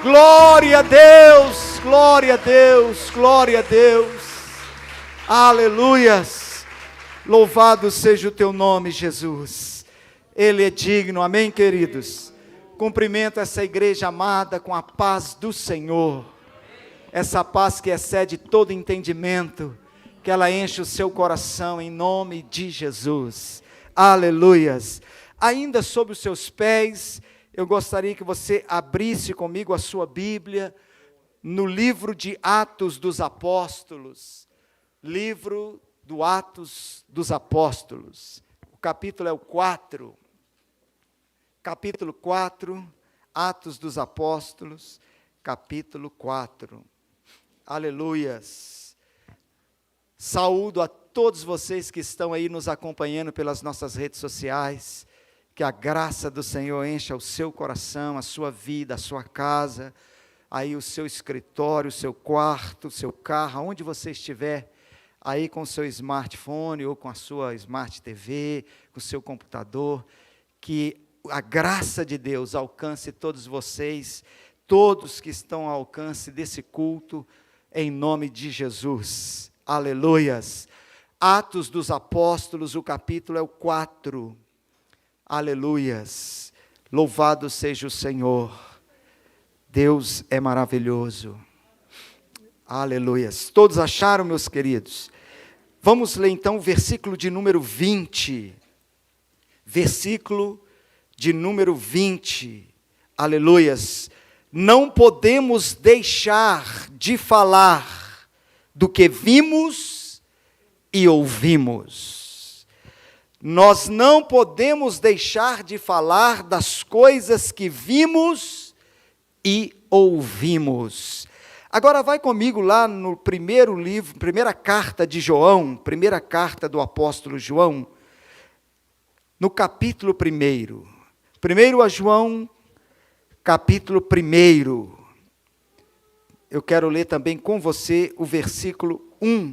Glória a Deus, glória a Deus, glória a Deus, aleluias, louvado seja o teu nome, Jesus, Ele é digno, amém, queridos? Cumprimento essa igreja amada com a paz do Senhor, essa paz que excede todo entendimento, que ela enche o seu coração em nome de Jesus, aleluias. Ainda sob os seus pés, eu gostaria que você abrisse comigo a sua Bíblia, no livro de Atos dos Apóstolos, livro do Atos dos Apóstolos, o capítulo é o 4, capítulo 4, Atos dos Apóstolos, capítulo 4, aleluias. Saúdo a todos vocês que estão aí nos acompanhando pelas nossas redes sociais, que a graça do Senhor encha o seu coração, a sua vida, a sua casa, aí o seu escritório, o seu quarto, o seu carro, aonde você estiver, aí com o seu smartphone ou com a sua Smart TV, com o seu computador, que a graça de Deus alcance todos vocês, todos que estão ao alcance desse culto, em nome de Jesus, aleluias. Atos dos Apóstolos, o capítulo é o 4, aleluias, louvado seja o Senhor, Deus é maravilhoso, aleluias. Todos acharam, meus queridos? Vamos ler então o versículo de número 20, versículo de número 20, aleluias. Não podemos deixar de falar do que vimos e ouvimos. Nós não podemos deixar de falar das coisas que vimos e ouvimos. Agora vai comigo lá no primeiro livro, primeira carta de João, primeira carta do apóstolo João, no capítulo 1. Primeiro a João, capítulo 1. Eu quero ler também com você o versículo 1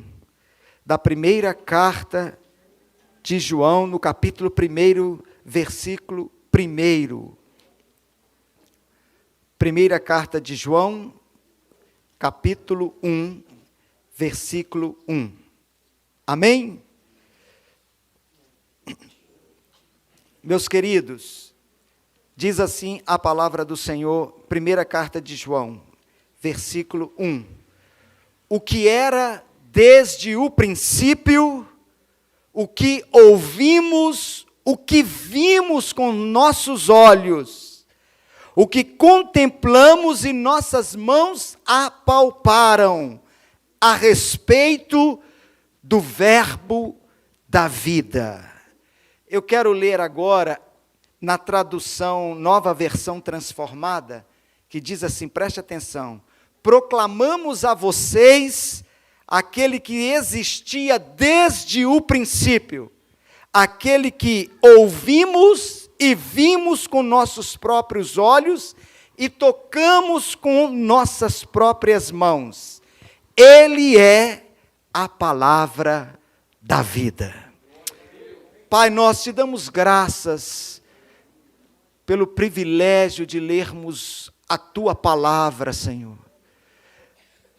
da primeira carta de João, no capítulo 1, versículo 1. Primeira carta de João, capítulo 1, versículo 1. Amém? Meus queridos, diz assim a palavra do Senhor, primeira carta de João, versículo 1. O que era desde o princípio, o que ouvimos, o que vimos com nossos olhos, o que contemplamos e nossas mãos apalparam, a respeito do verbo da vida. Eu quero ler agora, na tradução, nova versão transformada, que diz assim, preste atenção, proclamamos a vocês aquele que existia desde o princípio, aquele que ouvimos e vimos com nossos próprios olhos e tocamos com nossas próprias mãos. Ele é a palavra da vida. Pai, nós te damos graças pelo privilégio de lermos a tua palavra, Senhor.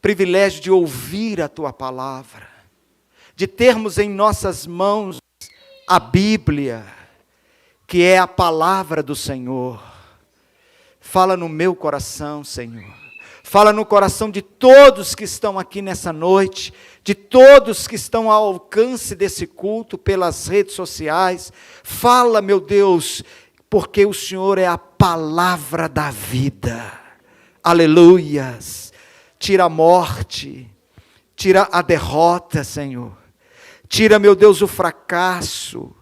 Privilégio de ouvir a tua palavra, de termos em nossas mãos a Bíblia, que é a palavra do Senhor. Fala no meu coração, Senhor. Fala no coração de todos que estão aqui nessa noite, de todos que estão ao alcance desse culto pelas redes sociais. Fala, meu Deus, porque o Senhor é a palavra da vida. Aleluias. Tira a morte, tira a derrota, Senhor. Tira, meu Deus, o fracasso,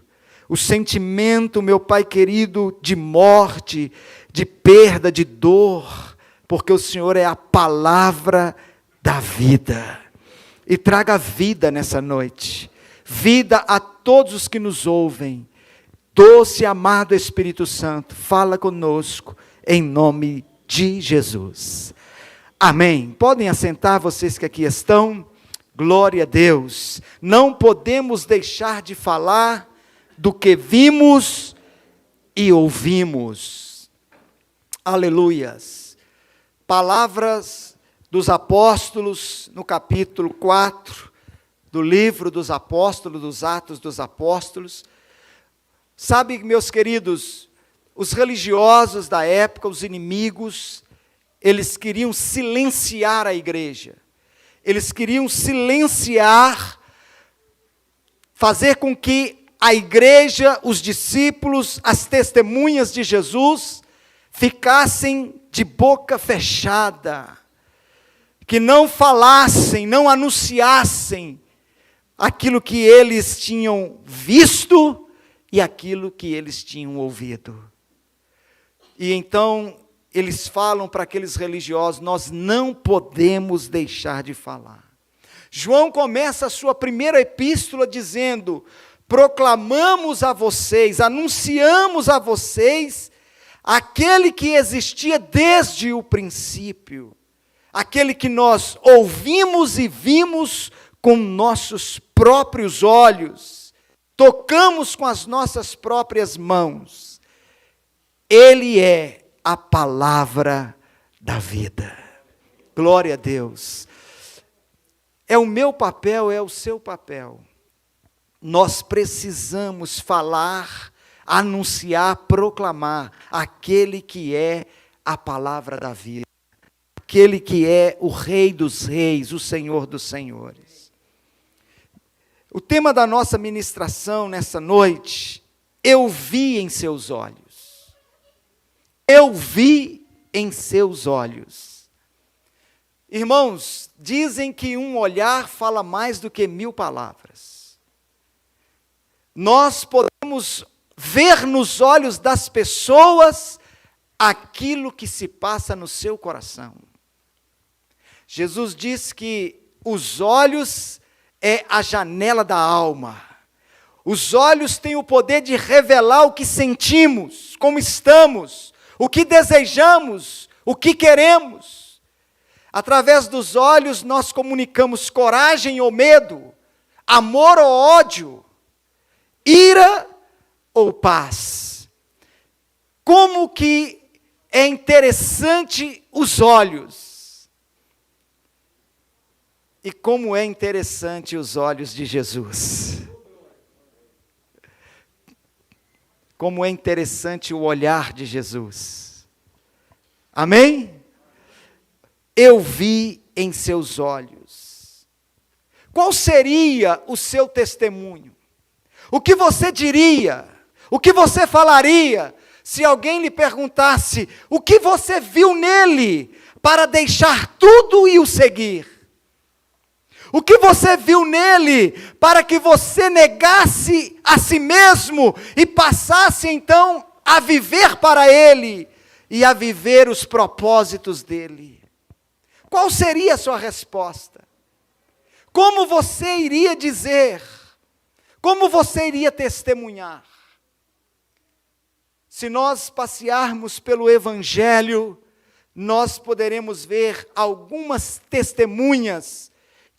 o sentimento, meu Pai querido, de morte, de perda, de dor, porque o Senhor é a palavra da vida. E traga vida nessa noite, vida a todos os que nos ouvem. Doce e amado Espírito Santo, fala conosco, em nome de Jesus. Amém. Podem assentar vocês que aqui estão. Glória a Deus. Não podemos deixar de falar do que vimos e ouvimos. Aleluias. Palavras dos apóstolos no capítulo 4 do livro dos apóstolos, dos Atos dos Apóstolos. Sabe, meus queridos, os religiosos da época, os inimigos, eles queriam silenciar a igreja. Eles queriam silenciar, fazer com que a igreja, os discípulos, as testemunhas de Jesus, ficassem de boca fechada, que não falassem, não anunciassem aquilo que eles tinham visto e aquilo que eles tinham ouvido. E então eles falam para aqueles religiosos: nós não podemos deixar de falar. João começa a sua primeira epístola dizendo: proclamamos a vocês, anunciamos a vocês aquele que existia desde o princípio, aquele que nós ouvimos e vimos com nossos próprios olhos, tocamos com as nossas próprias mãos. Ele é a palavra da vida. Glória a Deus. É o meu papel, é o seu papel. Nós precisamos falar, anunciar, proclamar aquele que é a palavra da vida, aquele que é o Rei dos Reis, o Senhor dos Senhores. O tema da nossa ministração nessa noite: eu vi em seus olhos. Eu vi em seus olhos. Irmãos, dizem que um olhar fala mais do que 1000 palavras. Nós podemos ver nos olhos das pessoas aquilo que se passa no seu coração. Jesus diz que os olhos é a janela da alma. Os olhos têm o poder de revelar o que sentimos, como estamos, o que desejamos, o que queremos. Através dos olhos nós comunicamos coragem ou medo, amor ou ódio, ira ou paz. Como que é interessante os olhos. E como é interessante os olhos de Jesus. Como é interessante o olhar de Jesus. Amém? Eu vi em seus olhos. Qual seria o seu testemunho? O que você diria? O que você falaria se alguém lhe perguntasse o que você viu nele para deixar tudo e o seguir? O que você viu nele para que você negasse a si mesmo e passasse então a viver para ele e a viver os propósitos dele? Qual seria a sua resposta? Como você iria dizer? Como você iria testemunhar? Se nós passearmos pelo Evangelho, nós poderemos ver algumas testemunhas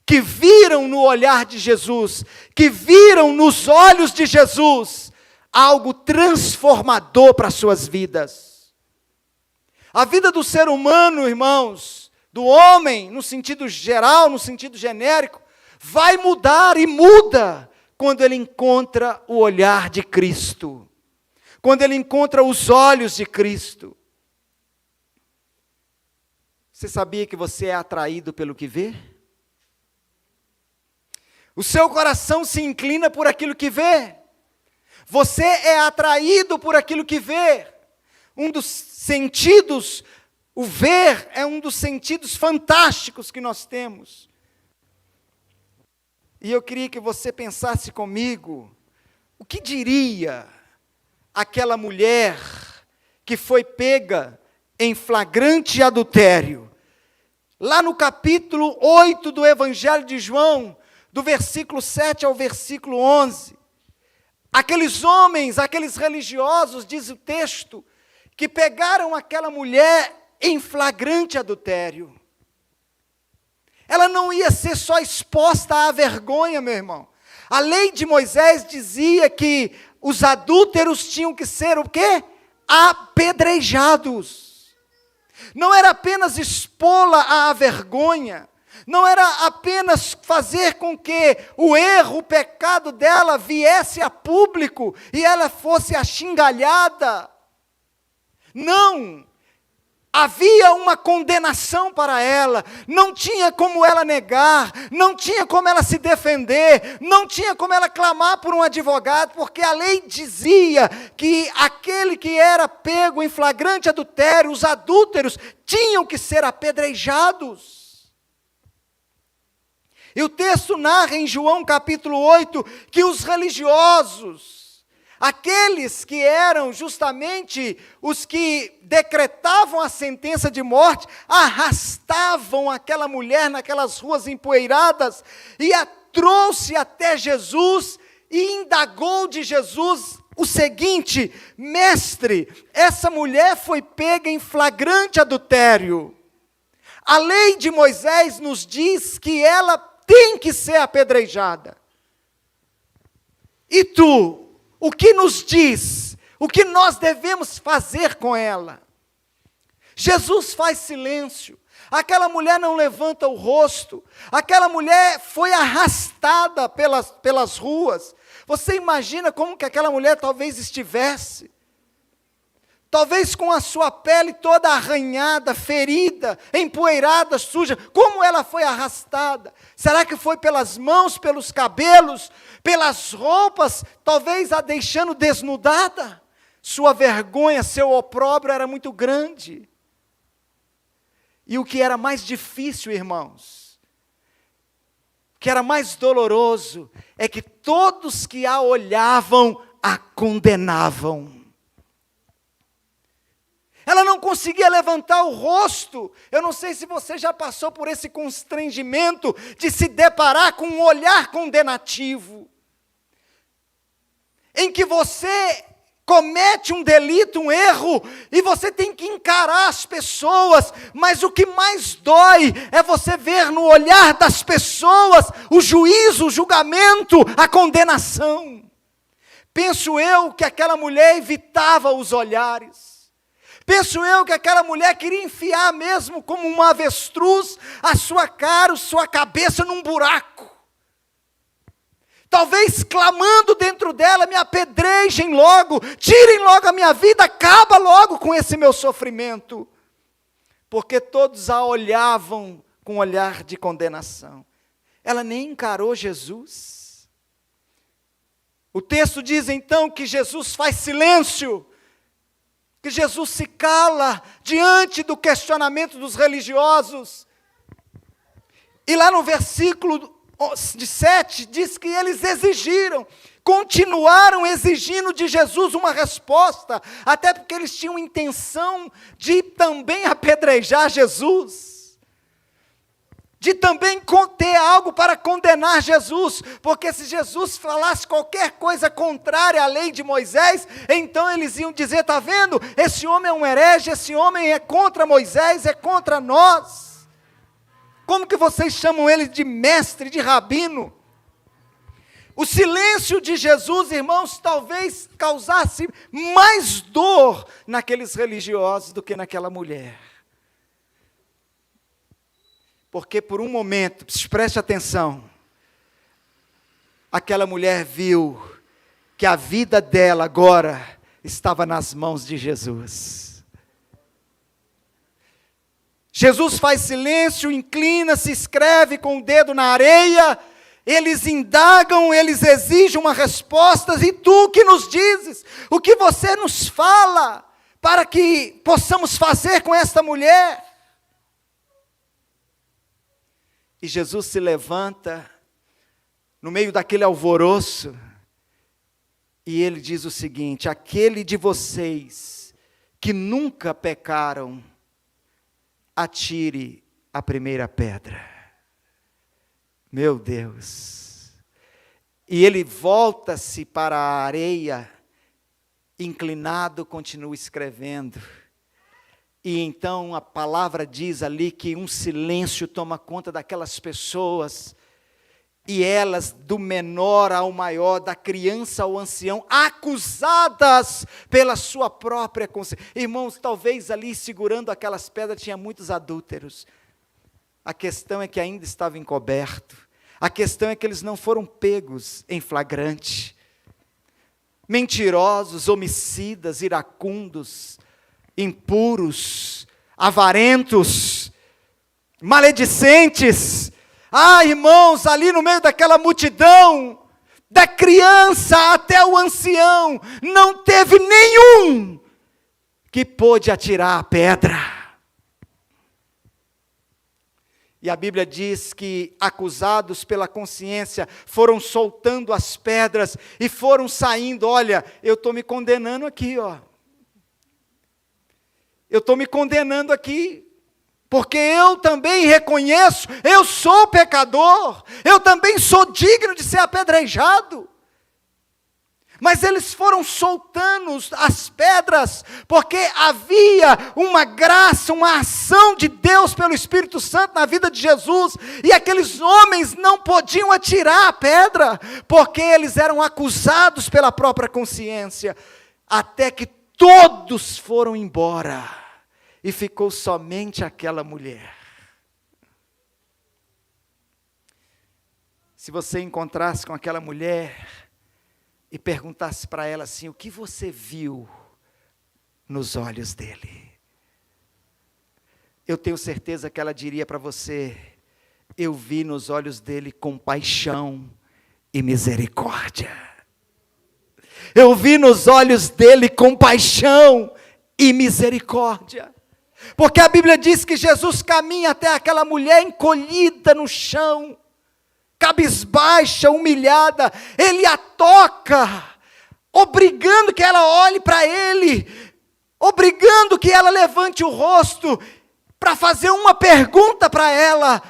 que viram no olhar de Jesus, que viram nos olhos de Jesus, algo transformador para as suas vidas. A vida do ser humano, irmãos, do homem, no sentido geral, no sentido genérico, vai mudar e muda quando ele encontra o olhar de Cristo, quando ele encontra os olhos de Cristo. Você sabia que você é atraído pelo que vê? O seu coração se inclina por aquilo que vê. Você é atraído por aquilo que vê. Um dos sentidos, o ver, é um dos sentidos fantásticos que nós temos. E eu queria que você pensasse comigo, o que diria aquela mulher que foi pega em flagrante adultério? Lá no capítulo 8 do Evangelho de João, do versículo 7 ao versículo 11, aqueles homens, aqueles religiosos, diz o texto, que pegaram aquela mulher em flagrante adultério. Ela não ia ser só exposta à vergonha, meu irmão. A lei de Moisés dizia que os adúlteros tinham que ser o quê? Apedrejados. não era apenas expô-la à vergonha, não era apenas fazer com que o erro, o pecado dela viesse a público e ela fosse axingalhada. Não! Havia uma condenação para ela, não tinha como ela negar, não tinha como ela se defender, não tinha como ela clamar por um advogado, porque a lei dizia que aquele que era pego em flagrante adultério, os adúlteros, tinham que ser apedrejados. E o texto narra em João capítulo 8, que os religiosos, aqueles que eram justamente os que decretavam a sentença de morte, arrastavam aquela mulher naquelas ruas empoeiradas e a trouxe até Jesus e indagou de Jesus o seguinte: mestre, essa mulher foi pega em flagrante adultério. A lei de Moisés nos diz que ela tem que ser apedrejada. E tu? O que nos diz? O que nós devemos fazer com ela? Jesus faz silêncio. Aquela mulher não levanta o rosto. Aquela mulher foi arrastada pelas ruas. Você imagina como que aquela mulher talvez estivesse? Talvez com a sua pele toda arranhada, ferida, empoeirada, suja. Como ela foi arrastada? Será que foi pelas mãos, pelos cabelos, pelas roupas, talvez a deixando desnudada? Sua vergonha, seu opróbrio era muito grande. E o que era mais difícil, irmãos, o que era mais doloroso, é que todos que a olhavam, a condenavam. Ela não conseguia levantar o rosto. Eu não sei se você já passou por esse constrangimento de se deparar com um olhar condenativo, em que você comete um delito, um erro, e você tem que encarar as pessoas, mas o que mais dói é você ver no olhar das pessoas o juízo, o julgamento, a condenação. Penso eu que aquela mulher evitava os olhares. Penso eu que aquela mulher queria enfiar mesmo como uma avestruz a sua cara, a sua cabeça num buraco. Talvez clamando dentro dela, me apedrejem logo, tirem logo a minha vida, acaba logo com esse meu sofrimento. Porque todos a olhavam com um olhar de condenação. Ela nem encarou Jesus. O texto diz então que Jesus faz silêncio, que Jesus se cala diante do questionamento dos religiosos. E lá no versículo 7, diz que eles exigiram, continuaram exigindo de Jesus uma resposta, até porque eles tinham intenção de também apedrejar Jesus, de também ter algo para condenar Jesus, porque se Jesus falasse qualquer coisa contrária à lei de Moisés, então eles iam dizer, está vendo, esse homem é um herege, esse homem é contra Moisés, é contra nós. Como que vocês chamam ele de mestre, de rabino? O silêncio de Jesus, irmãos, talvez causasse mais dor naqueles religiosos do que naquela mulher. Porque por um momento, preste atenção, aquela mulher viu que a vida dela agora estava nas mãos de Jesus. Jesus faz silêncio, inclina-se, escreve com o dedo na areia, eles indagam, eles exigem uma resposta, e tu que nos dizes, o que você nos fala, para que possamos fazer com esta mulher? E Jesus se levanta, no meio daquele alvoroço, e ele diz o seguinte: aquele de vocês que nunca pecaram, atire a primeira pedra. Meu Deus! E ele volta-se para a areia, inclinado, continua escrevendo. E então a palavra diz ali que um silêncio toma conta daquelas pessoas. E elas, do menor ao maior, da criança ao ancião, acusadas pela sua própria consciência. Irmãos, talvez ali segurando aquelas pedras tinha muitos adúlteros. A questão é que ainda estava encoberto. A questão é que eles não foram pegos em flagrante. Mentirosos, homicidas, iracundos, impuros, avarentos, maledicentes. Irmãos, ali no meio daquela multidão, da criança até o ancião, não teve nenhum que pôde atirar a pedra. E a Bíblia diz que, acusados pela consciência, foram soltando as pedras e foram saindo. Olha, eu estou me condenando aqui, eu estou me condenando aqui. Porque eu também reconheço, eu sou pecador, eu também sou digno de ser apedrejado. Mas eles foram soltando as pedras, porque havia uma graça, uma ação de Deus pelo Espírito Santo na vida de Jesus, e aqueles homens não podiam atirar a pedra, porque eles eram acusados pela própria consciência, até que todos foram embora. E ficou somente aquela mulher. Se você encontrasse com aquela mulher e perguntasse para ela assim: o que você viu nos olhos dele? Eu tenho certeza que ela diria para você: eu vi nos olhos dele compaixão e misericórdia. Eu vi nos olhos dele compaixão e misericórdia. Porque a Bíblia diz que Jesus caminha até aquela mulher encolhida no chão, cabisbaixa, humilhada, ele a toca, obrigando que ela olhe para ele, obrigando que ela levante o rosto, para fazer uma pergunta para ela.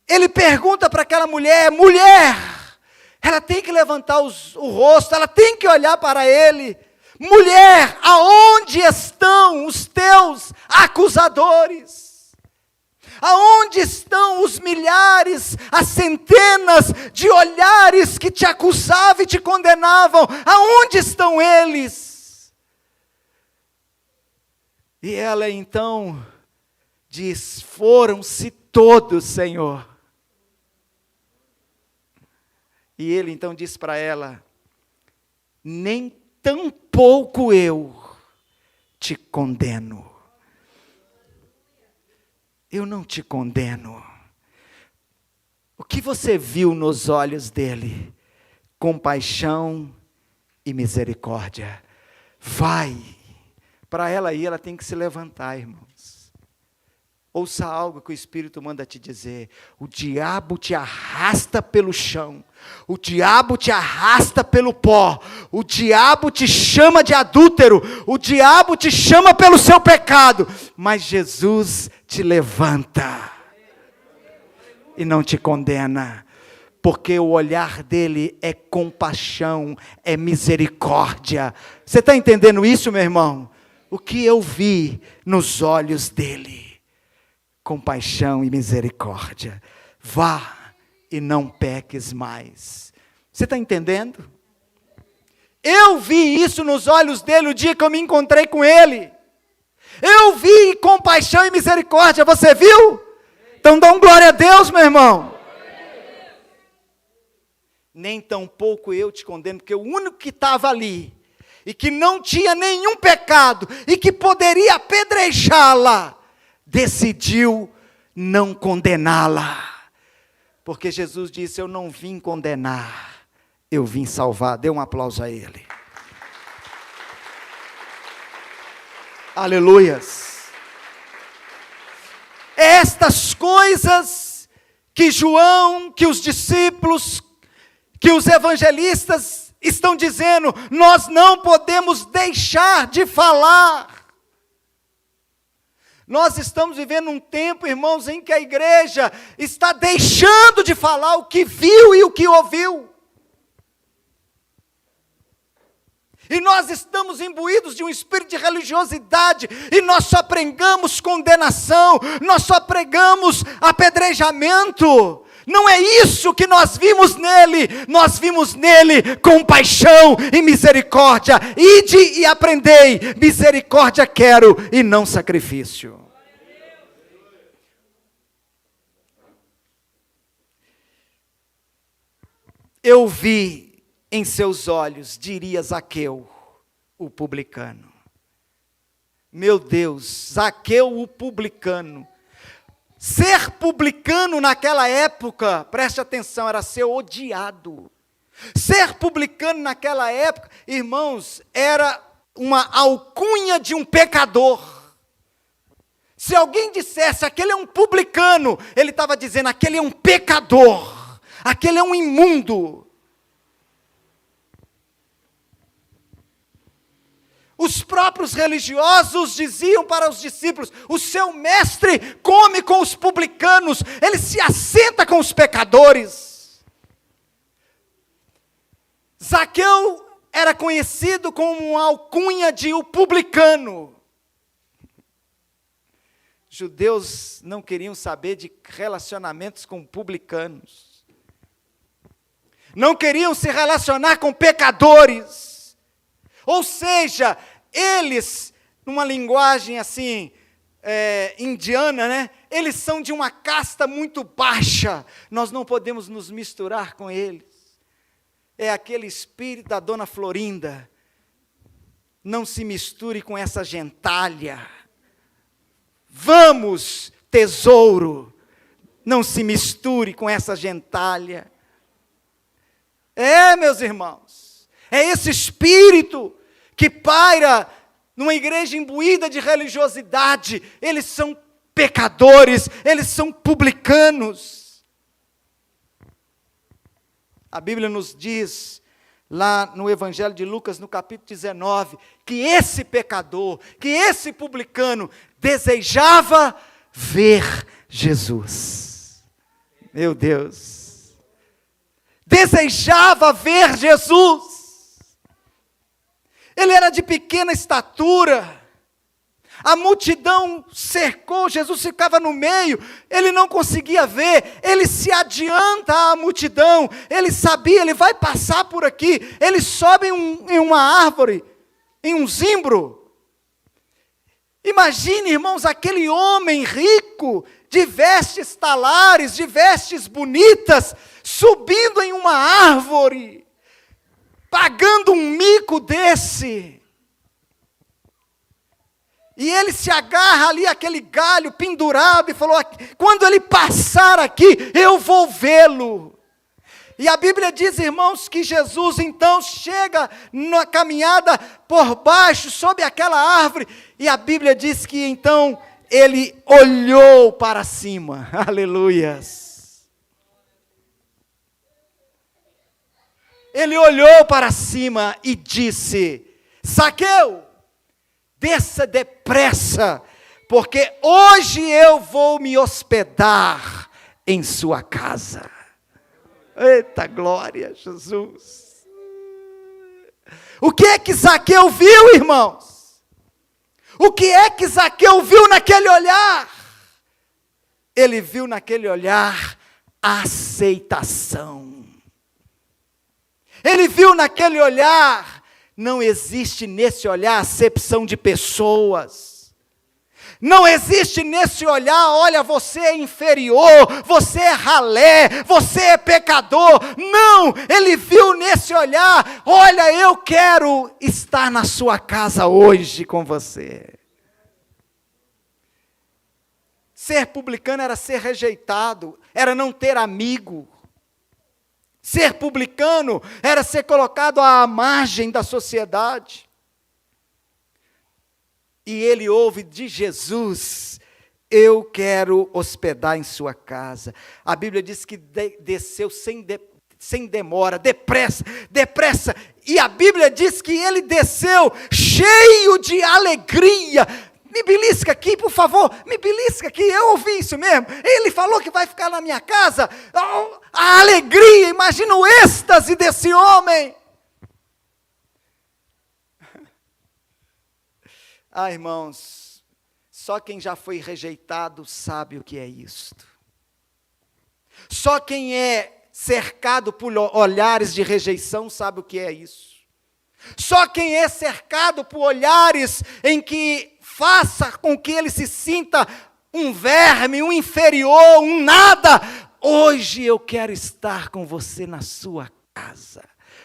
Ele pergunta para aquela mulher: mulher, ela tem que levantar o rosto, ela tem que olhar para ele. Mulher, aonde estão os teus acusadores? Aonde estão os milhares, as centenas de olhares que te acusavam e te condenavam? Aonde estão eles? E ela então diz: foram-se todos, Senhor. E ele então diz para ela: nem tampouco eu te condeno. Eu não te condeno. O que você viu nos olhos dele? Compaixão e misericórdia. Vai. Para ela ir, ela tem que se levantar, irmãos. Ouça algo que o Espírito manda te dizer: o diabo te arrasta pelo chão, o diabo te arrasta pelo pó, o diabo te chama de adúltero, o diabo te chama pelo seu pecado, mas Jesus te levanta e não te condena, porque o olhar dele é compaixão, é misericórdia. Você está entendendo isso, meu irmão? O que eu vi nos olhos dele? Compaixão e misericórdia. Vá e não peques mais. Você está entendendo? Eu vi isso nos olhos dele o dia que eu me encontrei com ele. Eu vi compaixão e misericórdia. Você viu? Então dá um glória a Deus, meu irmão. Nem tampouco eu te condeno, porque o único que estava ali, e que não tinha nenhum pecado, e que poderia apedrejá-la, decidiu não condená-la. Porque Jesus disse: eu não vim condenar, eu vim salvar. Dê um aplauso a ele. Aleluias. Estas coisas que João, que os discípulos, que os evangelistas estão dizendo, nós não podemos deixar de falar. Nós estamos vivendo um tempo, irmãos, em que a igreja está deixando de falar o que viu e o que ouviu. E nós estamos imbuídos de um espírito de religiosidade, e nós só pregamos condenação, nós só pregamos apedrejamento, Não é isso que nós vimos nele compaixão e misericórdia. Ide e aprendei, misericórdia quero e não sacrifício. Eu vi em seus olhos, diria Zaqueu, o publicano. Meu Deus, Zaqueu o publicano. Ser publicano naquela época, preste atenção, era ser odiado. Ser publicano naquela época, irmãos, era uma alcunha de um pecador. Se alguém dissesse, aquele é um publicano, ele estava dizendo, aquele é um pecador, aquele é um imundo. Os próprios religiosos diziam para os discípulos, o seu mestre come com os publicanos, ele se assenta com os pecadores. Zaqueu era conhecido como uma alcunha de o publicano. Judeus não queriam saber de relacionamentos com publicanos. Não queriam se relacionar com pecadores. Ou seja, eles, numa linguagem assim, indiana, né? Eles são de uma casta muito baixa, nós não podemos nos misturar com eles. É aquele espírito da dona Florinda, não se misture com essa gentalha. Vamos, tesouro, não se misture com essa gentalha. Meus irmãos, é esse espírito que paira numa igreja imbuída de religiosidade. Eles são pecadores, eles são publicanos. A Bíblia nos diz, lá no Evangelho de Lucas, no capítulo 19, que esse pecador, que esse publicano, desejava ver Jesus. Meu Deus! Desejava ver Jesus. Ele era de pequena estatura, a multidão cercou, Jesus ficava no meio, ele não conseguia ver, ele se adianta à multidão, ele sabia, ele vai passar por aqui, ele sobe em uma árvore, em um zimbro. Imagine, irmãos, aquele homem rico, de vestes talares, de vestes bonitas, subindo em uma árvore, pagando um mico desse. E ele se agarra ali àquele galho pendurado e falou, quando ele passar aqui, eu vou vê-lo. E a Bíblia diz, irmãos, que Jesus então chega na caminhada por baixo, sob aquela árvore, e a Bíblia diz que então ele olhou para cima. Aleluias. Ele olhou para cima e disse, Zaqueu, desça depressa, porque hoje eu vou me hospedar em sua casa. Eita glória, Jesus. O que é que Zaqueu viu, irmãos? O que é que Zaqueu viu naquele olhar? Ele viu naquele olhar aceitação. Ele viu naquele olhar, não existe nesse olhar acepção de pessoas. Não existe nesse olhar, olha, você é inferior, você é ralé, você é pecador. Não, ele viu nesse olhar, olha, eu quero estar na sua casa hoje com você. Ser publicano era ser rejeitado, era não ter amigo. Ser publicano era ser colocado à margem da sociedade. E ele ouve de Jesus, eu quero hospedar em sua casa. A Bíblia diz que desceu sem demora, depressa. E a Bíblia diz que ele desceu cheio de alegria. Me belisca aqui, por favor, me belisca aqui, eu ouvi isso mesmo. Ele falou que vai ficar na minha casa. A alegria, imagina o êxtase desse homem. Ah, irmãos, só quem já foi rejeitado sabe o que é isto. Só quem é cercado por olhares de rejeição sabe o que é isso. Só quem é cercado por olhares em que faça com que ele se sinta um verme, um inferior, um nada. Hoje eu quero estar com você na sua casa.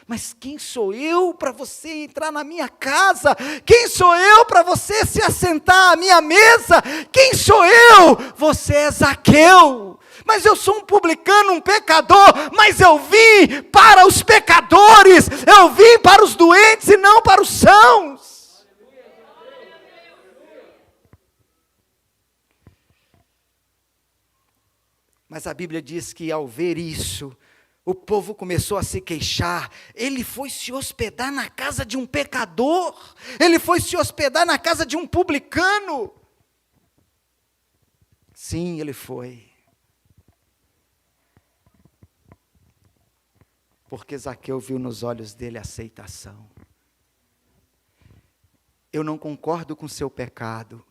Mas quem sou eu para você entrar na minha casa? Quem sou eu para você se assentar à minha mesa? Quem sou eu? Você é Zaqueu. Mas eu sou um publicano, um pecador, mas eu vim para os pecadores, eu vim para os doentes e não para os sãos. Mas a Bíblia diz que ao ver isso, o povo começou a se queixar. Ele foi se hospedar na casa de um pecador, ele foi se hospedar na casa de um publicano. Sim, ele foi. Porque Zaqueu viu nos olhos dele aceitação. Eu não concordo com o seu pecado.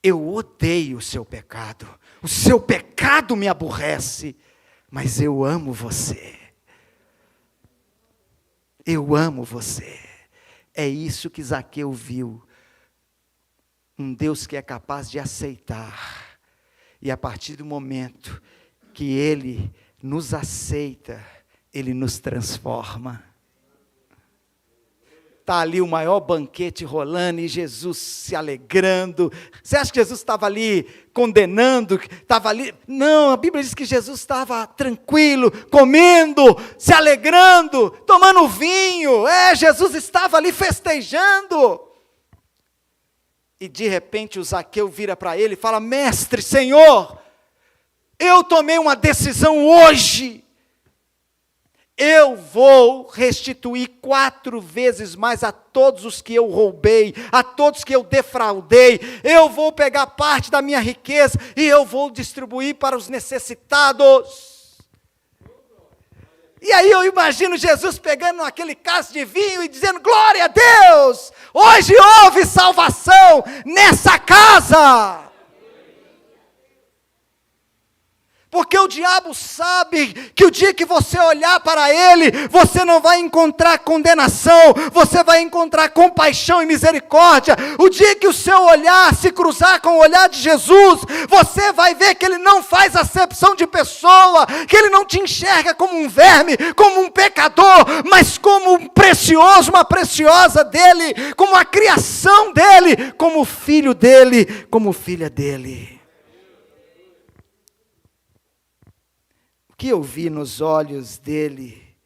Eu odeio o seu pecado. O seu pecado me aborrece. Mas eu amo você. Eu amo você. É isso que Zaqueu viu. Um Deus que é capaz de aceitar. E a partir do momento que Ele nos aceita, Ele nos transforma. Está ali o maior banquete rolando e Jesus se alegrando. Você acha que Jesus estava ali condenando? Estava ali? Não, a Bíblia diz que Jesus estava tranquilo, comendo, se alegrando, tomando vinho. Jesus estava ali festejando. E de repente o Zaqueu vira para ele e fala: Mestre, Senhor, eu tomei uma decisão hoje. Eu vou restituir 4 vezes mais a todos os que eu roubei, a todos que eu defraudei. Eu vou pegar parte da minha riqueza e eu vou distribuir para os necessitados. E aí eu imagino Jesus pegando aquele cálice de vinho e dizendo: glória a Deus, hoje houve salvação nessa casa. Porque o diabo sabe que o dia que você olhar para ele, você não vai encontrar condenação, você vai encontrar compaixão e misericórdia. O dia que o seu olhar se cruzar com o olhar de Jesus, você vai ver que ele não faz acepção de pessoa, que ele não te enxerga como um verme, como um pecador, mas como um precioso, uma preciosa dele, como a criação dele, como filho dele, como filha dele. Que eu vi nos olhos dele,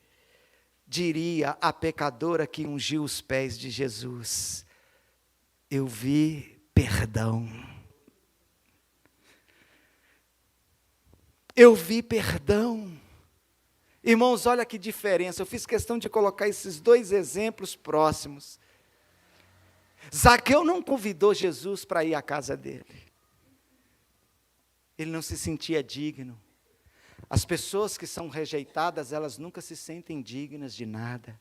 diria a pecadora que ungiu os pés de Jesus, eu vi perdão. Eu vi perdão. Irmãos, olha que diferença, eu fiz questão de colocar esses 2 exemplos próximos. Zaqueu não convidou Jesus para ir à casa dele. Ele não se sentia digno. As pessoas que são rejeitadas, elas nunca se sentem dignas de nada.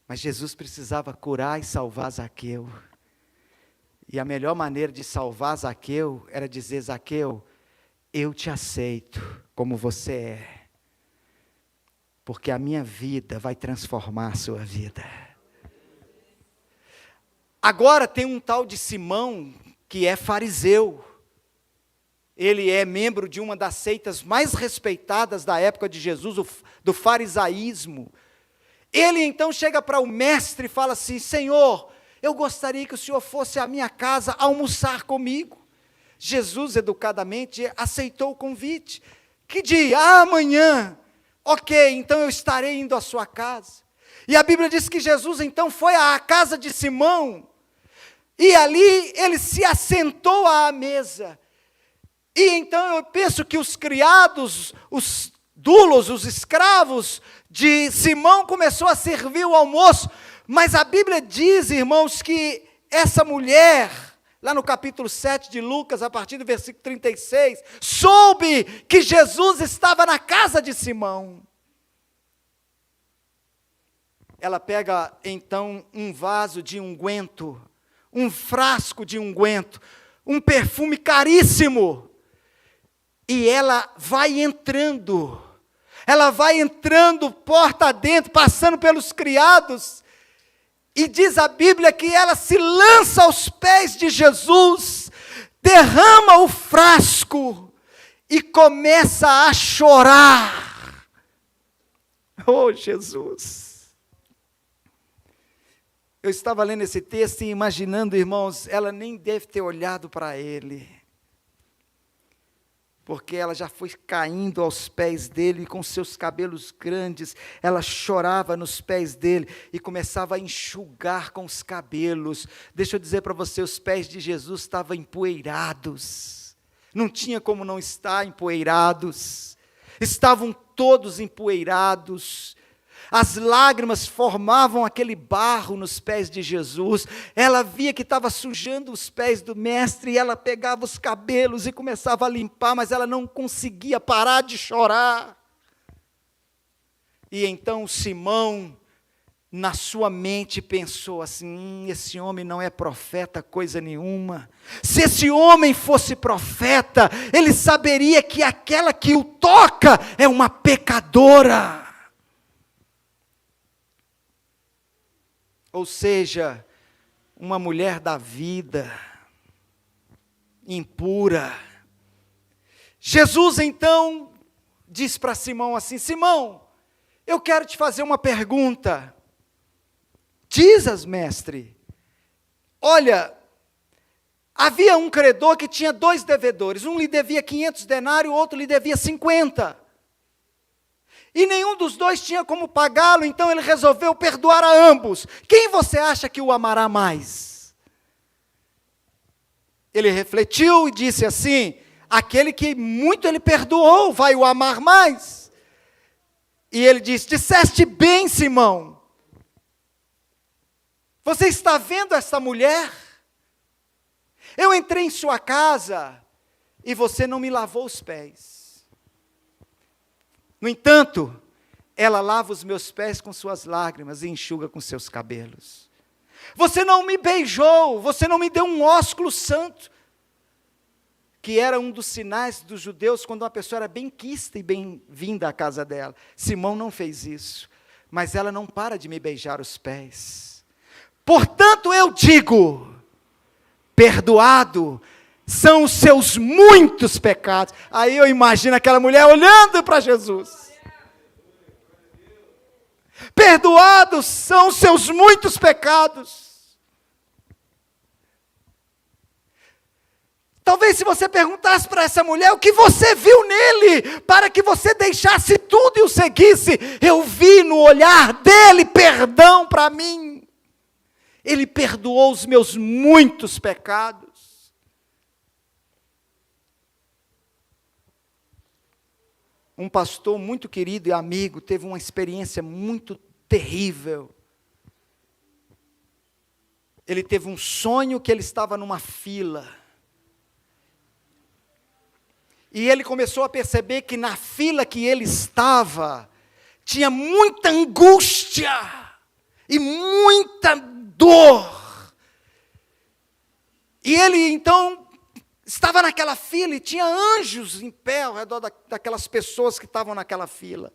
Mas Jesus precisava curar e salvar Zaqueu. E a melhor maneira de salvar Zaqueu era dizer: Zaqueu, eu te aceito como você é. Porque a minha vida vai transformar a sua vida. Agora tem um tal de Simão que é fariseu. Ele é membro de uma das seitas mais respeitadas da época de Jesus, do farisaísmo. Ele então chega para o mestre e fala assim: Senhor, eu gostaria que o senhor fosse à minha casa almoçar comigo. Jesus, educadamente, aceitou o convite. Que dia? Amanhã. Ok, então eu estarei indo à sua casa. E a Bíblia diz que Jesus então foi à casa de Simão. E ali ele se assentou à mesa. E então eu penso que os criados, os doulos, os escravos de Simão começou a servir o almoço. Mas a Bíblia diz, irmãos, que essa mulher, lá no capítulo 7 de Lucas, a partir do versículo 36, soube que Jesus estava na casa de Simão. Ela pega então um vaso de unguento, um frasco de unguento, um perfume caríssimo, E ela vai entrando porta adentro, passando pelos criados, e diz a Bíblia que ela se lança aos pés de Jesus, derrama o frasco e começa a chorar. Oh, Jesus! Eu estava lendo esse texto e imaginando, irmãos, ela nem deve ter olhado para ele, porque ela já foi caindo aos pés dele, com seus cabelos grandes, ela chorava nos pés dele, e começava a enxugar com os cabelos. Deixa eu dizer para você, os pés de Jesus estavam empoeirados, não tinha como não estar empoeirados, estavam todos empoeirados, as lágrimas formavam aquele barro nos pés de Jesus, ela via que estava sujando os pés do mestre, e ela pegava os cabelos e começava a limpar, mas ela não conseguia parar de chorar. E então Simão, na sua mente, pensou assim: esse homem não é profeta coisa nenhuma. Se esse homem fosse profeta, ele saberia que aquela que o toca é uma pecadora. Ou seja, uma mulher da vida, impura. Jesus então diz para Simão assim: Simão, eu quero te fazer uma pergunta. Dizes, mestre. Olha, havia um credor que tinha 2 devedores, um lhe devia 500 denários, o outro lhe devia 50. E nenhum dos 2 tinha como pagá-lo, então ele resolveu perdoar a ambos. Quem você acha que o amará mais? Ele refletiu e disse assim: aquele que muito ele perdoou, vai o amar mais. E ele disse: disseste bem, Simão. Você está vendo essa mulher? Eu entrei em sua casa e você não me lavou os pés. No entanto, ela lava os meus pés com suas lágrimas e enxuga com seus cabelos. Você não me beijou, você não me deu um ósculo santo, que era um dos sinais dos judeus quando uma pessoa era bem quista e bem-vinda à casa dela. Simão não fez isso, mas ela não para de me beijar os pés. Portanto, eu digo, perdoado são os seus muitos pecados. Aí eu imagino aquela mulher olhando para Jesus. Perdoados são os seus muitos pecados. Talvez se você perguntasse para essa mulher o que você viu nele, para que você deixasse tudo e o seguisse, eu vi no olhar dele perdão para mim. Ele perdoou os meus muitos pecados. Um pastor muito querido e amigo teve uma experiência muito terrível. Ele teve um sonho que ele estava numa fila. E ele começou a perceber que na fila que ele estava, tinha muita angústia e muita dor. E ele então estava naquela fila e tinha anjos em pé ao redor daquelas pessoas que estavam naquela fila.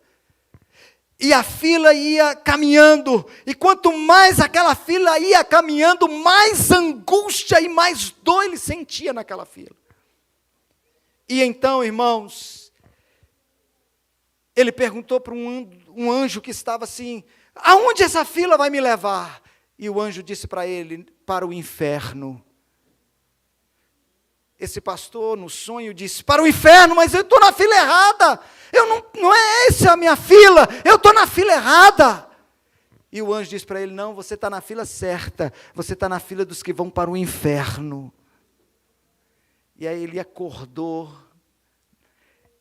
E a fila ia caminhando, e quanto mais aquela fila ia caminhando, mais angústia e mais dor ele sentia naquela fila. E então, irmãos, ele perguntou para um anjo que estava assim: aonde essa fila vai me levar? E o anjo disse para ele: para o inferno. Esse pastor, no sonho, disse: para o inferno, mas eu estou na fila errada. Não é essa a minha fila, eu estou na fila errada. E o anjo disse para ele: não, você está na fila certa, você está na fila dos que vão para o inferno. E aí ele acordou,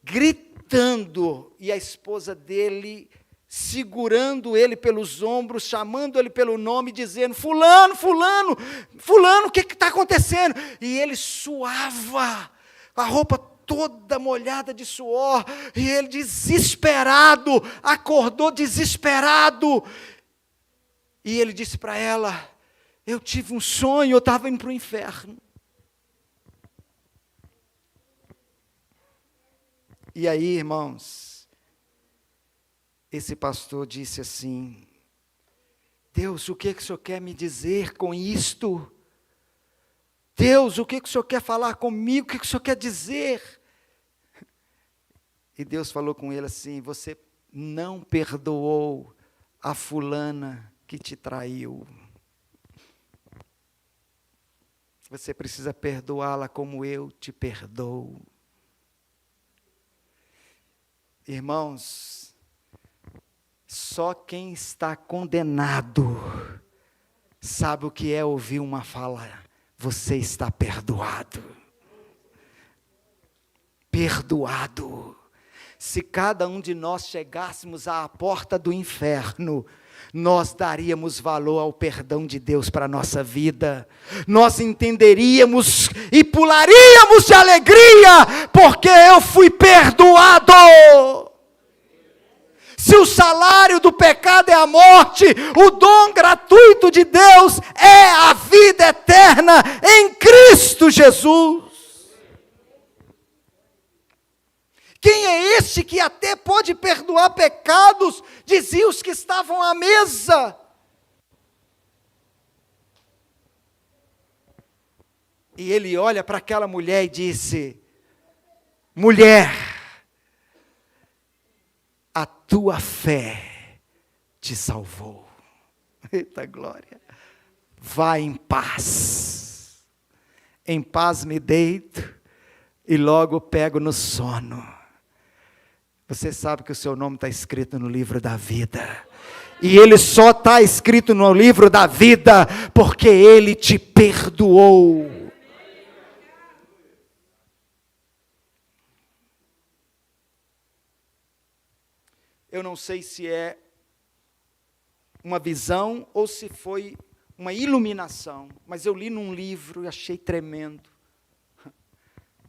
gritando, e a esposa dele segurando ele pelos ombros, chamando ele pelo nome, dizendo: fulano, fulano, fulano, o que está acontecendo? E ele suava, a roupa toda molhada de suor, e ele desesperado, acordou desesperado, e ele disse para ela: eu tive um sonho, eu estava indo para o inferno. E aí, irmãos, esse pastor disse assim: Deus, o que o Senhor quer me dizer com isto? Deus, o que o Senhor quer falar comigo? O que o Senhor quer dizer? E Deus falou com ele assim: você não perdoou a fulana que te traiu. Você precisa perdoá-la como eu te perdoo. Irmãos, só quem está condenado sabe o que é ouvir uma fala: você está perdoado. Perdoado. Se cada um de nós chegássemos à porta do inferno, nós daríamos valor ao perdão de Deus para a nossa vida. Nós entenderíamos e pularíamos de alegria, porque eu fui perdoado. Se o salário do pecado é a morte, o dom gratuito de Deus é a vida eterna em Cristo Jesus. Quem é este que até pode perdoar pecados? Diziam os que estavam à mesa. E ele olha para aquela mulher e disse: mulher, a tua fé te salvou. Eita glória. Vá em paz. Em paz me deito e logo pego no sono. Você sabe que o seu nome está escrito no livro da vida. E ele só está escrito no livro da vida porque ele te perdoou. Eu não sei se é uma visão ou se foi uma iluminação, mas eu li num livro e achei tremendo.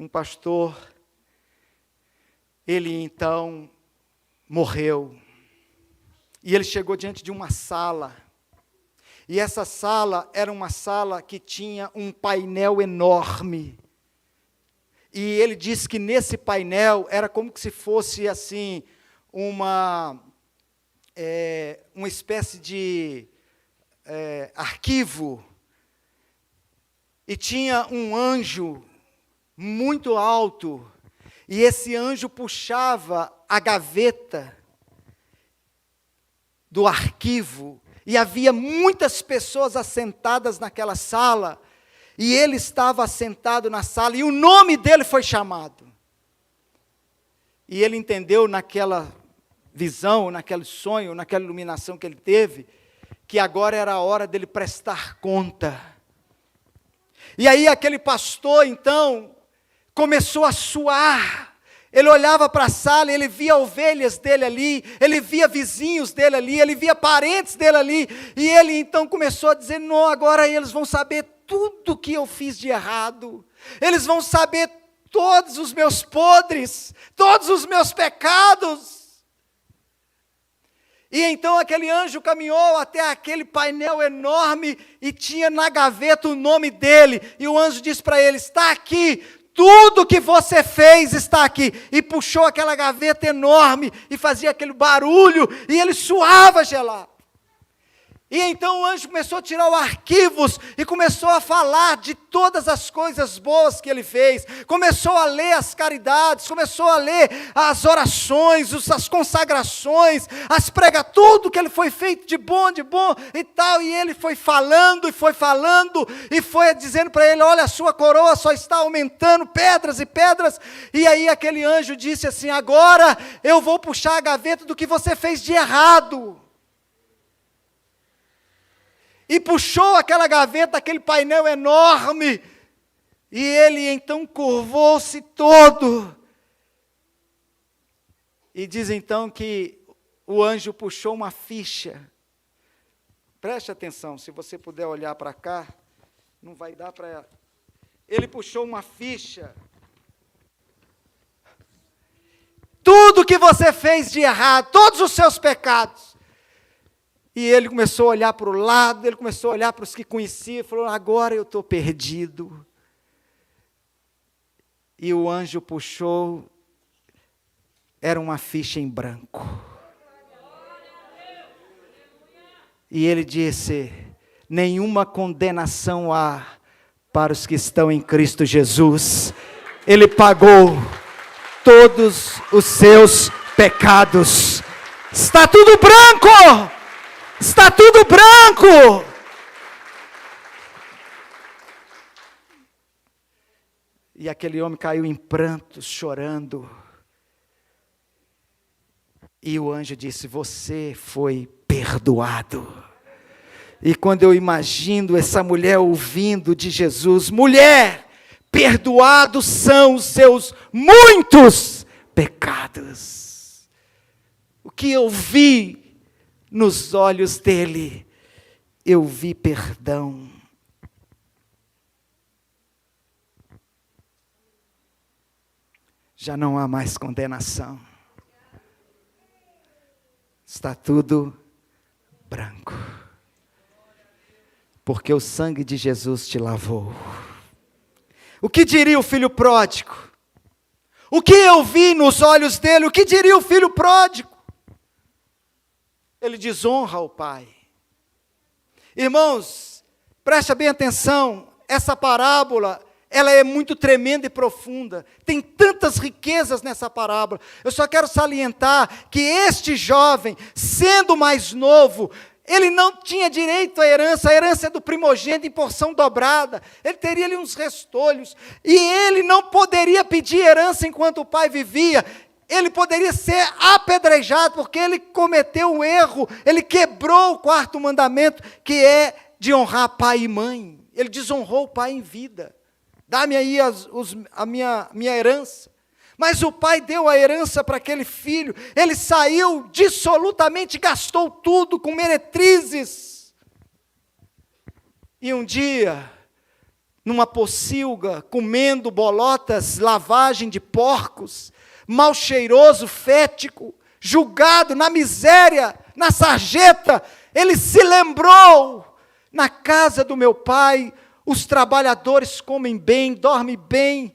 Um pastor, ele então morreu, e ele chegou diante de uma sala, e essa sala era uma sala que tinha um painel enorme, e ele disse que nesse painel era como se fosse assim, uma espécie de arquivo, e tinha um anjo muito alto, e esse anjo puxava a gaveta do arquivo, e havia muitas pessoas assentadas naquela sala, e ele estava assentado na sala, e o nome dele foi chamado. E ele entendeu naquela visão, naquele sonho, naquela iluminação que ele teve, que agora era a hora dele prestar conta. E aí aquele pastor, então, começou a suar. Ele olhava para a sala e ele via ovelhas dele ali, ele via vizinhos dele ali, ele via parentes dele ali, e ele então começou a dizer: não, agora eles vão saber tudo que eu fiz de errado, eles vão saber todos os meus podres, todos os meus pecados. E então aquele anjo caminhou até aquele painel enorme e tinha na gaveta o nome dele, e o anjo disse para ele: está aqui, tudo que você fez está aqui, e puxou aquela gaveta enorme, e fazia aquele barulho, e ele suava gelado. E então o anjo começou a tirar os arquivos, e começou a falar de todas as coisas boas que ele fez, começou a ler as caridades, começou a ler as orações, as consagrações, as pregas, tudo que ele foi feito de bom e tal, e ele foi falando, e foi dizendo para ele: olha, a sua coroa só está aumentando, pedras e pedras. E aí aquele anjo disse assim: agora eu vou puxar a gaveta do que você fez de errado. E puxou aquela gaveta, aquele painel enorme, e ele então curvou-se todo. E diz então que o anjo puxou uma ficha. Preste atenção, se você puder olhar para cá, não vai dar para... Ele puxou uma ficha. Tudo que você fez de errado, todos os seus pecados. E ele começou a olhar para o lado, ele começou a olhar para os que conhecia, e falou: agora eu estou perdido. E o anjo puxou era uma ficha em branco. E ele disse: nenhuma condenação há para os que estão em Cristo Jesus. Ele pagou todos os seus pecados. Está tudo branco! Está tudo branco! E aquele homem caiu em prantos, chorando. E o anjo disse: você foi perdoado. E quando eu imagino essa mulher ouvindo de Jesus: mulher, perdoados são os seus muitos pecados. O que eu vi nos olhos dele, eu vi perdão. Já não há mais condenação. Está tudo branco. Porque o sangue de Jesus te lavou. O que diria o filho pródigo? O que eu vi nos olhos dele? O que diria o filho pródigo? Ele desonra o pai. Irmãos, preste bem atenção, essa parábola, ela é muito tremenda e profunda. Tem tantas riquezas nessa parábola. Eu só quero salientar que este jovem, sendo mais novo, ele não tinha direito à herança. A herança é do primogênito em porção dobrada. Ele teria ali uns restolhos. E ele não poderia pedir herança enquanto o pai vivia. Ele poderia ser apedrejado, porque ele cometeu um erro. Ele quebrou o quarto mandamento, que é de honrar pai e mãe. Ele desonrou o pai em vida. Dá-me aí a minha herança. Mas o pai deu a herança para aquele filho. Ele saiu dissolutamente, gastou tudo com meretrizes. E um dia, numa pocilga, comendo bolotas, lavagem de porcos, mal cheiroso, fético, julgado na miséria, na sarjeta, ele se lembrou: na casa do meu pai, os trabalhadores comem bem, dormem bem.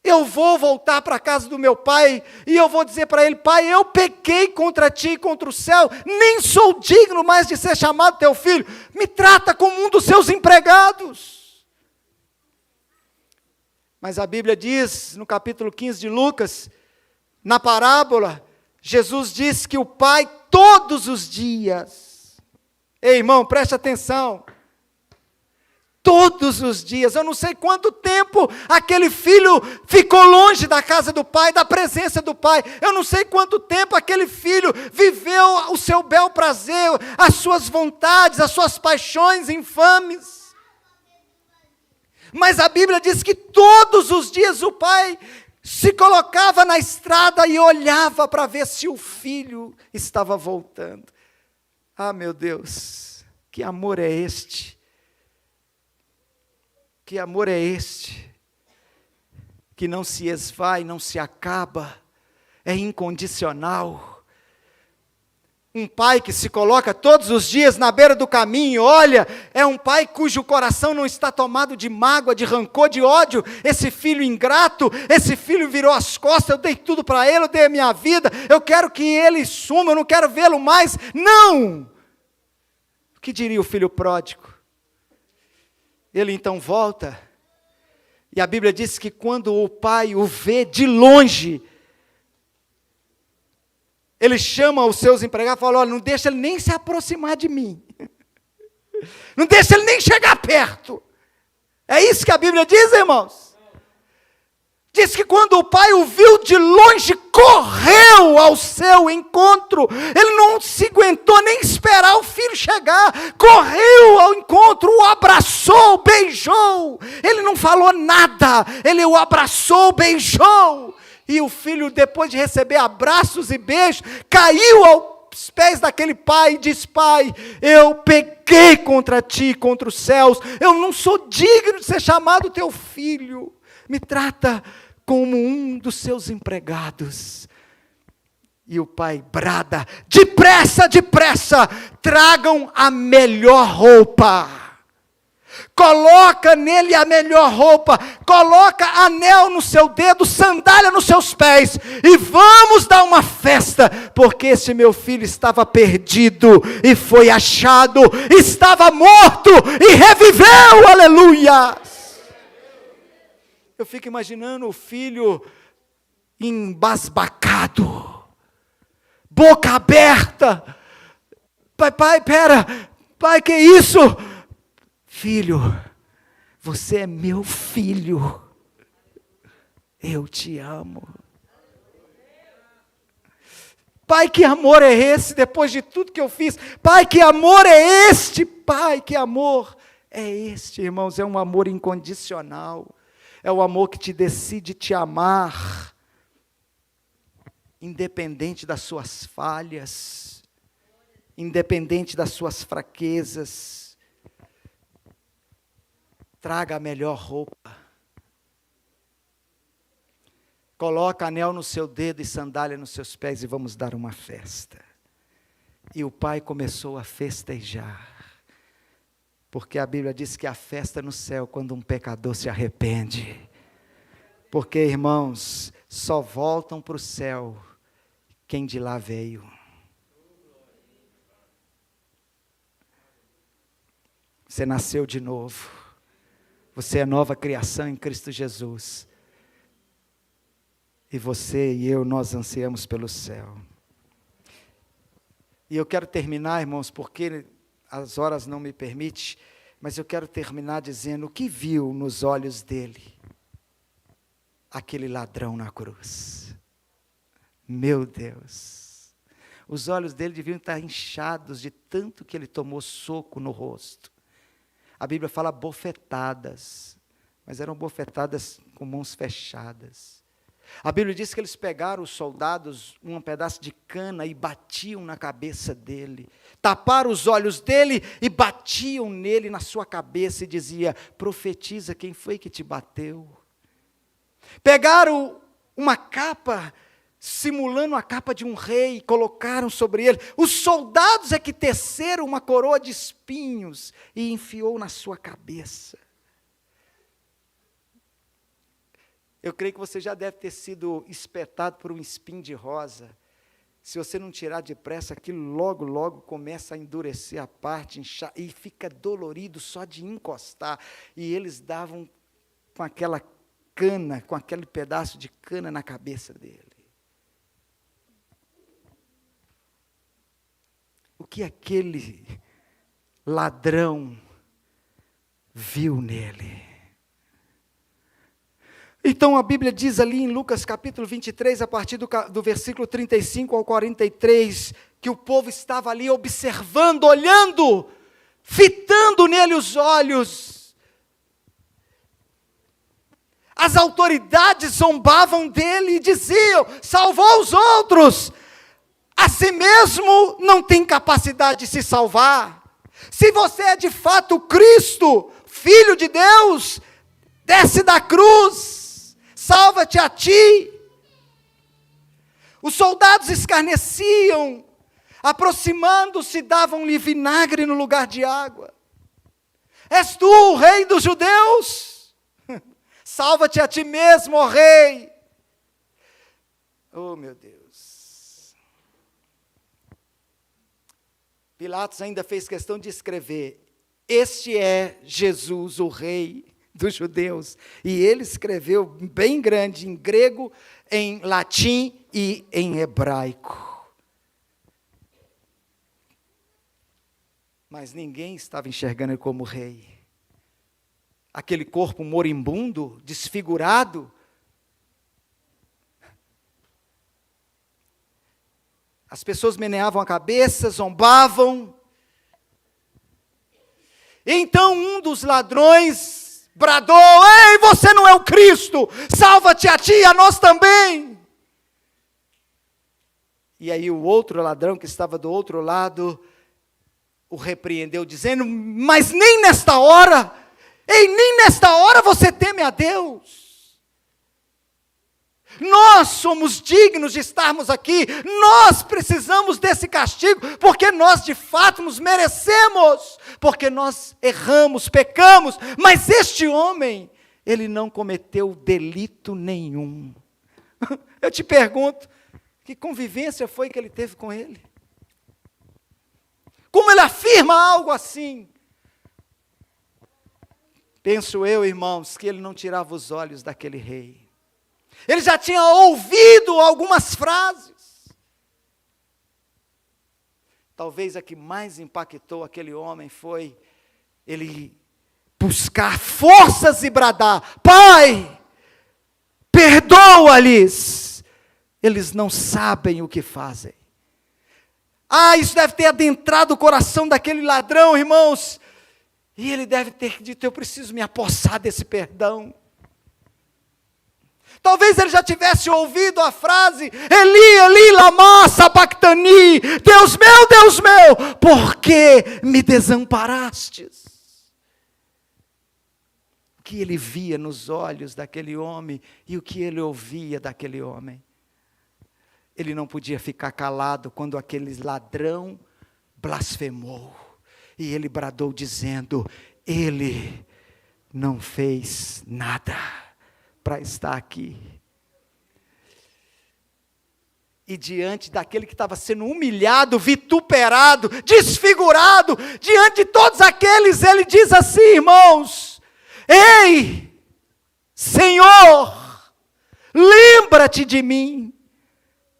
Eu vou voltar para a casa do meu pai e eu vou dizer para ele: pai, eu pequei contra ti e contra o céu, nem sou digno mais de ser chamado teu filho, me trata como um dos seus empregados. Mas a Bíblia diz, no capítulo 15 de Lucas, na parábola, Jesus diz que o pai todos os dias, ei irmão, preste atenção, todos os dias, eu não sei quanto tempo aquele filho ficou longe da casa do pai, da presença do pai. Eu não sei quanto tempo aquele filho viveu o seu bel prazer, as suas vontades, as suas paixões infames. Mas a Bíblia diz que todos os dias o pai se colocava na estrada e olhava para ver se o filho estava voltando. Ah, meu Deus, que amor é este? Que amor é este, que não se esvai, não se acaba, é incondicional. Um pai que se coloca todos os dias na beira do caminho, olha, é um pai cujo coração não está tomado de mágoa, de rancor, de ódio. Esse filho ingrato, esse filho virou as costas, eu dei tudo para ele, eu dei a minha vida, eu quero que ele suma, eu não quero vê-lo mais. Não! O que diria o filho pródigo? Ele então volta, e a Bíblia diz que quando o pai o vê de longe, ele chama os seus empregados e fala: olha, não deixa ele nem se aproximar de mim, não deixa ele nem chegar perto. É isso que a Bíblia diz, irmãos? Diz que quando o pai o viu de longe, correu ao seu encontro. Ele não se aguentou nem esperar o filho chegar. Correu ao encontro, o abraçou, beijou. Ele não falou nada. Ele o abraçou, beijou. E o filho, depois de receber abraços e beijos, caiu aos pés daquele pai e diz: pai, eu pequei contra ti, contra os céus. Eu não sou digno de ser chamado teu filho. Me trata como um dos seus empregados. E o pai brada: depressa, depressa, tragam a melhor roupa, Coloca nele a melhor roupa, coloca anel no seu dedo, sandália nos seus pés, e vamos dar uma festa, porque esse meu filho estava perdido, e foi achado, estava morto, e reviveu, aleluia. Eu fico imaginando o filho embasbacado, boca aberta, pai, pera, pai, que isso? Filho, você é meu filho, eu te amo. Pai, que amor é esse depois de tudo que eu fiz? Pai, que amor é este? Pai, que amor é este, irmãos? É um amor incondicional, é o amor que te decide te amar, independente das suas falhas, independente das suas fraquezas. Traga a melhor roupa, coloca anel no seu dedo e sandália nos seus pés e vamos dar uma festa. E o pai começou a festejar, porque a Bíblia diz que há festa no céu quando um pecador se arrepende, porque, irmãos, só voltam para o céu quem de lá veio. Você nasceu de novo. Você é nova criação em Cristo Jesus. E você e eu, nós ansiamos pelo céu. E eu quero terminar, irmãos, porque as horas não me permitem, mas eu quero terminar dizendo o que viu nos olhos dele aquele ladrão na cruz. Meu Deus. Os olhos dele deviam estar inchados de tanto que ele tomou soco no rosto. A Bíblia fala bofetadas, mas eram bofetadas com mãos fechadas. A Bíblia diz que eles pegaram, os soldados, um pedaço de cana e batiam na cabeça dele. Taparam os olhos dele e batiam nele, na sua cabeça, e dizia: profetiza, quem foi que te bateu? Pegaram uma capa, simulando a capa de um rei, colocaram sobre ele. Os soldados é que teceram uma coroa de espinhos e enfiou na sua cabeça. Eu creio que você já deve ter sido espetado por um espinho de rosa. Se você não tirar depressa, aquilo logo começa a endurecer a parte, inchar, e fica dolorido só de encostar. E eles davam com aquela cana, com aquele pedaço de cana na cabeça dele. O que aquele ladrão viu nele? Então a Bíblia diz ali em Lucas capítulo 23, a partir do versículo 35 ao 43, que o povo estava ali observando, olhando, fitando nele os olhos. As autoridades zombavam dele e diziam: salvou os outros, a si mesmo não tem capacidade de se salvar. Se você é de fato Cristo, Filho de Deus, desce da cruz, salva-te a ti. Os soldados escarneciam, aproximando-se, davam-lhe vinagre no lugar de água. És tu o rei dos judeus? Salva-te a ti mesmo, ó rei. Oh, meu Deus. Pilatos ainda fez questão de escrever: este é Jesus, o rei dos judeus. E ele escreveu bem grande, em grego, em latim e em hebraico. Mas ninguém estava enxergando ele como rei. Aquele corpo moribundo, desfigurado. As pessoas meneavam a cabeça, zombavam. Então um dos ladrões bradou: ei, você não é o Cristo, salva-te a ti e a nós também. E aí o outro ladrão que estava do outro lado o repreendeu, dizendo: mas nem nesta hora, nem nesta hora você teme a Deus. Nós somos dignos de estarmos aqui. Nós precisamos desse castigo, porque nós de fato nos merecemos, porque nós erramos, pecamos. Mas este homem, ele não cometeu delito nenhum. Eu te pergunto, que convivência foi que ele teve com ele? Como ele afirma algo assim? Penso eu, irmãos, que ele não tirava os olhos daquele rei. Ele já tinha ouvido algumas frases. Talvez a que mais impactou aquele homem foi ele buscar forças e bradar: Pai, perdoa-lhes, eles não sabem o que fazem. Isso deve ter adentrado o coração daquele ladrão, irmãos. E ele deve ter dito: eu preciso me apossar desse perdão. Talvez ele já tivesse ouvido a frase: Eli, Eli, lama sabactani, Deus meu, por que me desamparastes? O que ele via nos olhos daquele homem e o que ele ouvia daquele homem. Ele não podia ficar calado quando aquele ladrão blasfemou. E ele bradou dizendo: ele não fez nada para estar aqui. E diante daquele que estava sendo humilhado, vituperado, desfigurado, diante de todos aqueles, ele diz assim, irmãos: ei, Senhor, lembra-te de mim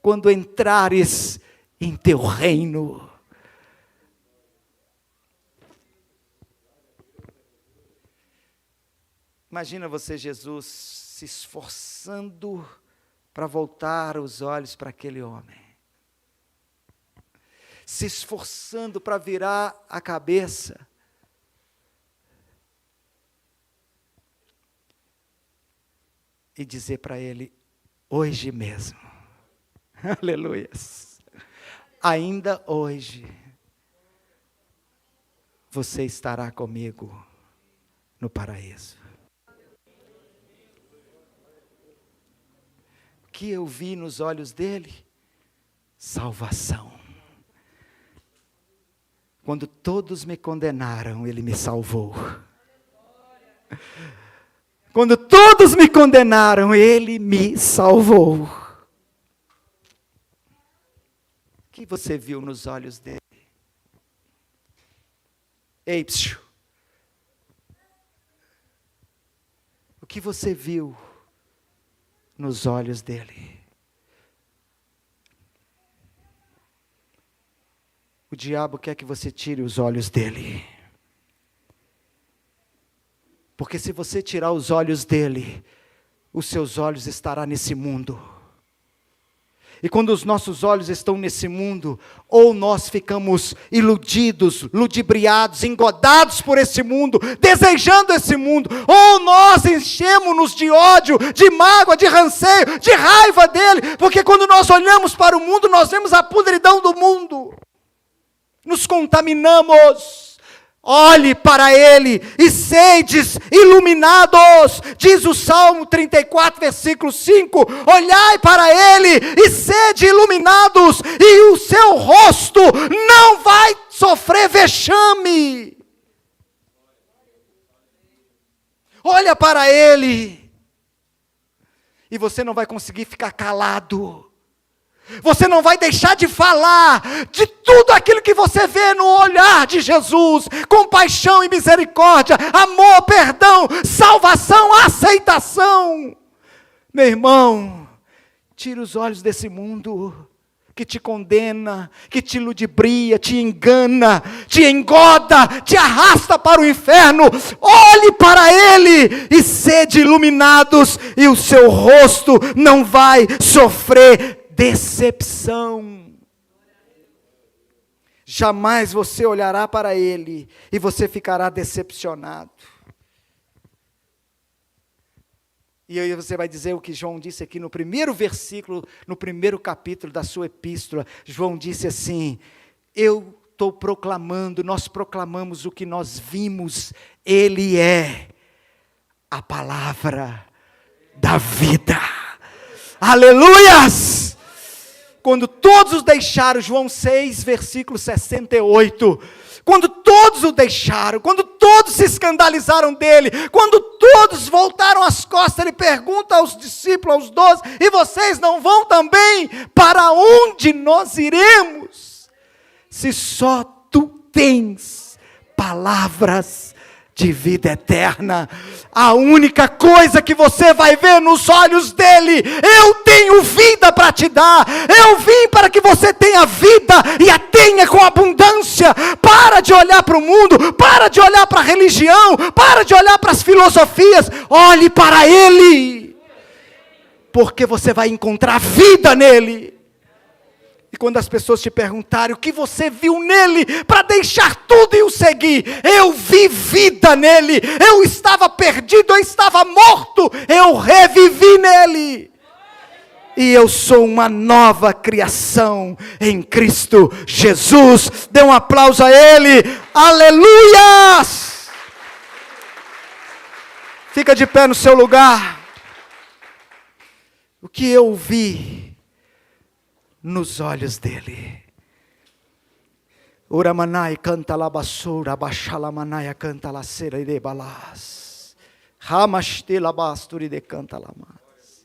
quando entrares em teu reino. Imagina você, Jesus, se esforçando para voltar os olhos para aquele homem. Se esforçando para virar a cabeça. E dizer para ele: hoje mesmo, aleluias, ainda hoje, você estará comigo no paraíso. O que eu vi nos olhos dele? Salvação. Quando todos me condenaram, ele me salvou. Quando todos me condenaram, ele me salvou. O que você viu nos olhos dele? Ei, psiu. O que você viu nos olhos dele? O diabo quer que você tire os olhos dele. Porque se você tirar os olhos dele, os seus olhos estarão nesse mundo. E quando os nossos olhos estão nesse mundo, ou nós ficamos iludidos, ludibriados, engodados por esse mundo, desejando esse mundo, ou nós enchemos-nos de ódio, de mágoa, de ranceio, de raiva dele, porque quando nós olhamos para o mundo, nós vemos a podridão do mundo, nos contaminamos. Olhe para ele e sedes iluminados, diz o Salmo 34, versículo 5, olhai para ele e sede iluminados, e o seu rosto não vai sofrer vexame. Olha para ele, e você não vai conseguir ficar calado. Você não vai deixar de falar de tudo aquilo que você vê no olhar de Jesus: compaixão e misericórdia, amor, perdão, salvação, aceitação. Meu irmão, tira os olhos desse mundo que te condena, que te ludibria, te engana, te engoda, te arrasta para o inferno. Olhe para ele e sede iluminados, e o seu rosto não vai sofrer decepção. Jamais você olhará para ele e você ficará decepcionado. E aí você vai dizer o que João disse aqui no primeiro versículo, no primeiro capítulo da sua epístola. João disse assim: eu estou proclamando, nós proclamamos o que nós vimos, ele é a palavra da vida. Aleluias! Quando todos os deixaram, João 6, versículo 68, quando todos o deixaram, quando todos se escandalizaram dele, quando todos voltaram as costas, ele pergunta aos discípulos, aos 12, e vocês não vão também? Para onde nós iremos? Se só tu tens palavras de vida eterna. A única coisa que você vai ver nos olhos dele: eu tenho vida para te dar, eu vim para que você tenha vida e a tenha com abundância. Para de olhar para o mundo, para de olhar para a religião, para de olhar para as filosofias, olhe para ele, porque você vai encontrar vida nele. E quando as pessoas te perguntarem o que você viu nele para deixar tudo e o seguir, eu vi vida nele. Eu estava perdido, eu estava morto, eu revivi nele. E eu sou uma nova criação em Cristo Jesus. Dê um aplauso a ele. Aleluias! Fica de pé no seu lugar. O que eu vi nos olhos dele. Uramanai canta la basura, baixalamanai canta la cera e de balas. Ramaste la basturi de canta la mas.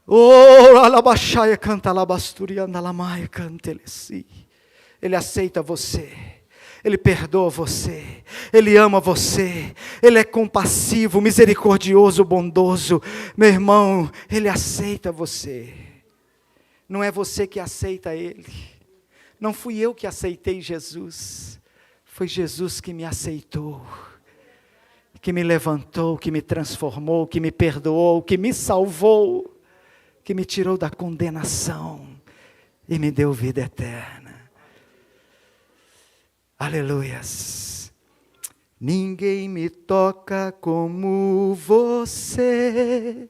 Ora la baixaia canta la basturi anda la mai canta ele si. Ele aceita você. Ele perdoa você, Ele ama você, Ele é compassivo, misericordioso, bondoso. Meu irmão, Ele aceita você. Não é você que aceita Ele. Não fui eu que aceitei Jesus. Foi Jesus que me aceitou. Que me levantou, que me transformou, que me perdoou, que me salvou. Que me tirou da condenação. E me deu vida eterna. Aleluias. Ninguém me toca como você.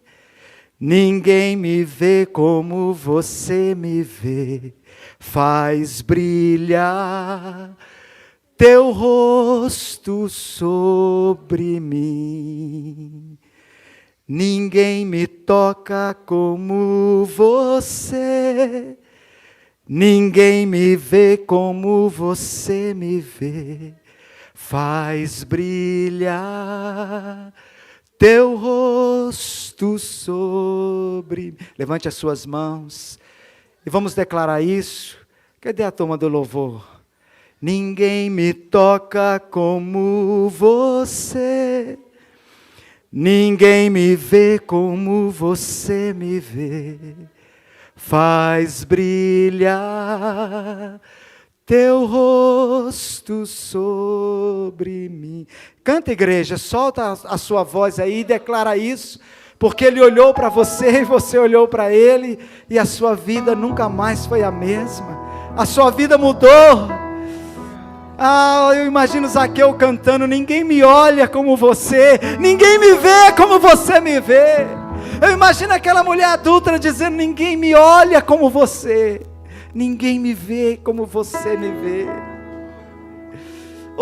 Ninguém me vê como você me vê, faz brilhar teu rosto sobre mim. Ninguém me toca como você, ninguém me vê como você me vê, faz brilhar teu rosto sobre... Levante as suas mãos e vamos declarar isso. Cadê a turma do louvor? Ninguém me toca como você, ninguém me vê como você me vê, faz brilhar teu rosto sobre mim. Canta, igreja, solta a sua voz aí e declara isso, porque Ele olhou para você e você olhou para Ele, e a sua vida nunca mais foi a mesma. A sua vida mudou. Eu imagino Zaqueu cantando: ninguém me olha como você, ninguém me vê como você me vê. Eu imagino aquela mulher adúltera dizendo: ninguém me olha como você, ninguém me vê como você me vê.